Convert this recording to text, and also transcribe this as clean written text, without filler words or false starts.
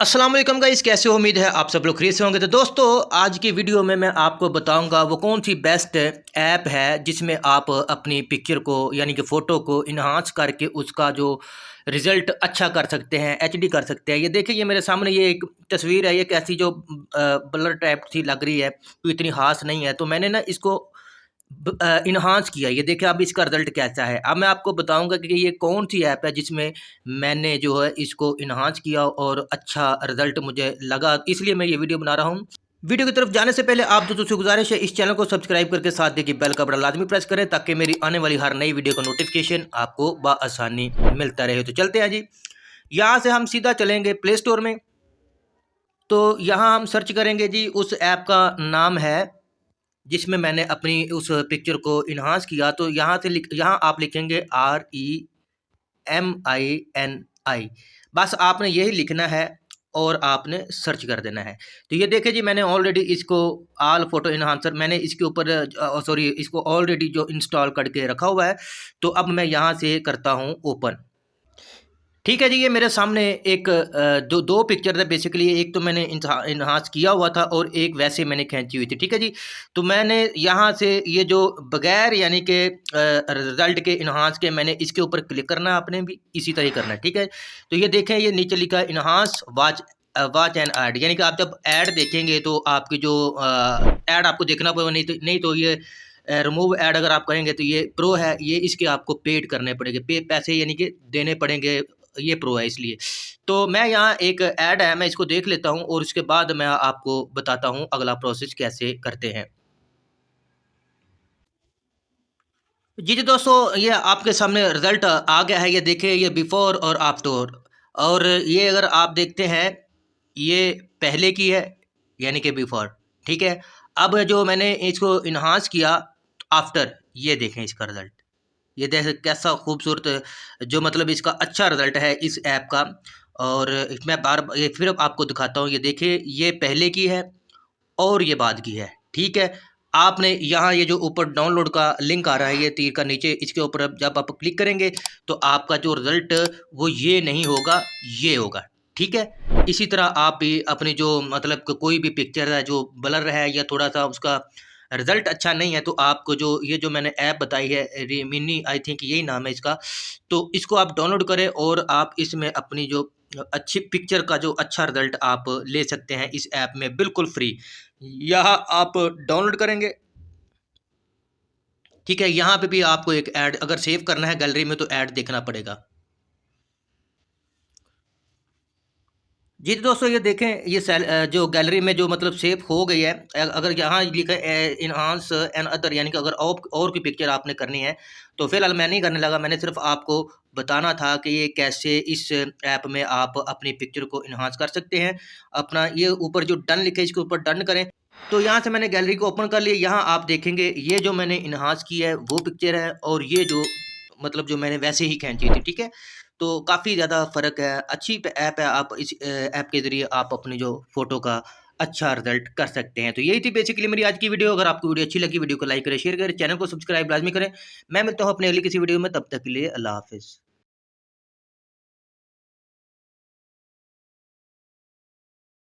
अस्सलाम वालेकुम गाइस, कैसे हो? उम्मीद है आप सब लोग खरीद से होंगे। तो दोस्तों, आज की वीडियो में मैं आपको बताऊंगा वो कौन सी बेस्ट ऐप है जिसमें आप अपनी पिक्चर को यानी कि फ़ोटो को इन्हांस करके उसका जो रिज़ल्ट अच्छा कर सकते हैं, एचडी कर सकते हैं। ये देखिए, ये मेरे सामने ये एक तस्वीर है, ये कैसी जो ब्लर टाइप सी लग रही है, तो इतनी ख़ास नहीं है। तो मैंने ना इसको इन्हांस किया। ये देखिए अब इसका रिज़ल्ट कैसा है। अब मैं आपको बताऊँगा कि ये कौन-सी ऐप है जिसमें मैंने जो है इसको इन्हांस किया और अच्छा रिज़ल्ट मुझे लगा, इसलिए मैं ये वीडियो बना रहा हूँ। वीडियो की तरफ जाने से पहले आप दोस्तों से गुज़ारिश है, इस चैनल को सब्सक्राइब करके साथ देखिए बेल का बटन लाज़मी प्रेस करें ताकि मेरी आने वाली हर नई वीडियो का नोटिफ़िकेशन आपको बआसानी मिलता रहे। तो चलते हैं जी। यहाँ से हम सीधा चलेंगे प्ले स्टोर में। तो यहाँ हम सर्च करेंगे जी, उस ऐप का नाम है जिसमें मैंने अपनी उस पिक्चर को इन्हांस किया। तो यहाँ आप लिखेंगे REMINI, बस आपने यही लिखना है और आपने सर्च कर देना है। तो ये देखिए जी, मैंने ऑलरेडी इसको ऑल फोटो इन्हांसर मैंने इसके ऊपर सॉरी, इसको ऑलरेडी जो इंस्टॉल करके रखा हुआ है। तो अब मैं यहाँ से करता हूँ ओपन। ठीक है जी, ये मेरे सामने एक दो पिक्चर है बेसिकली। एक तो मैंने इन्हांस किया हुआ था और एक वैसे मैंने खींची हुई थी। ठीक है जी, तो मैंने यहाँ से ये जो बगैर यानी कि रिजल्ट के इन्हांस के, मैंने इसके ऊपर क्लिक करना है। आपने भी इसी तरह करना है। ठीक है, तो ये देखें, ये नीचे लिखा है इन्हांस वॉच एंड ऐड, यानी कि आप जब ऐड देखेंगे तो आपकी जो ऐड आपको देखना पड़ेगा। नहीं तो ये रिमूव ऐड अगर आप कहेंगे तो ये प्रो है, ये इसके आपको पेड करने पड़ेंगे, पैसे यानी कि देने पड़ेंगे। ये प्रो है इसलिए। तो मैं यहाँ एक ऐड है, मैं इसको देख लेता हूँ और उसके बाद मैं आपको बताता हूँ अगला प्रोसेस कैसे करते हैं। जी, जी दोस्तों, ये आपके सामने रिज़ल्ट आ गया है। ये देखिए, ये बिफ़ोर और आफ्टर, और ये अगर आप देखते हैं, ये पहले की है यानी कि बिफ़ोर। ठीक है? अब जो मैंने इसको इन्हांस किया आफ्टर, ये देखें इसका रिज़ल्ट। ये देखें कैसा खूबसूरत, जो मतलब इसका अच्छा रिज़ल्ट है इस ऐप का। और मैं ये फिर आपको दिखाता हूँ। ये देखिए, ये पहले की है और ये बाद की है। ठीक है? आपने यहाँ ये जो ऊपर डाउनलोड का लिंक आ रहा है, ये तीर का नीचे, इसके ऊपर अब जब आप क्लिक करेंगे तो आपका जो रिज़ल्ट वो ये नहीं होगा, ये होगा। ठीक है? इसी तरह आप भी अपनी जो मतलब कोई भी पिक्चर है जो ब्लर है या थोड़ा-सा उसका रिज़ल्ट अच्छा नहीं है, तो आपको जो ये जो मैंने ऐप बताई है, रिमिनी आई थिंक यही नाम है इसका, तो इसको आप डाउनलोड करें और आप इसमें अपनी जो अच्छी पिक्चर का जो अच्छा रिज़ल्ट आप ले सकते हैं इस ऐप में बिल्कुल फ्री। यहाँ आप डाउनलोड करेंगे। ठीक है? यहाँ पे भी आपको एक ऐड अगर सेव करना है गैलरी में तो ऐड देखना पड़ेगा। जी तो दोस्तों, ये देखें, ये जो गैलरी में जो मतलब सेव हो गई है। अगर यहाँ लिखा है इन्हांस एंड अदर, यानी कि अगर और कोई पिक्चर आपने करनी है तो फिलहाल मैं नहीं करने लगा। मैंने सिर्फ आपको बताना था कि ये कैसे इस ऐप में आप अपनी पिक्चर को इन्हांस कर सकते हैं। अपना ये ऊपर जो डन लिखा है, इसके ऊपर डन करें। तो यहाँ से मैंने गैलरी को ओपन कर लिया। यहाँ आप देखेंगे ये जो मैंने इन्हांस की है वो पिक्चर है और ये जो मतलब जो मैंने वैसे ही खींची थी। ठीक है? तो काफ़ी ज़्यादा फ़र्क है। अच्छी ऐप है। आप इस ऐप के ज़रिए आप अपनी जो फ़ोटो का अच्छा रिज़ल्ट कर सकते हैं। तो यही थी बेसिकली मेरी आज की वीडियो। अगर आपको वीडियो अच्छी लगी, वीडियो को लाइक करें, शेयर करें, चैनल को सब्सक्राइब लाज़मी करें। मैं मिलता हूँ अपने अगली किसी वीडियो में, तब तक के लिए अल्लाह हाफ़िज़।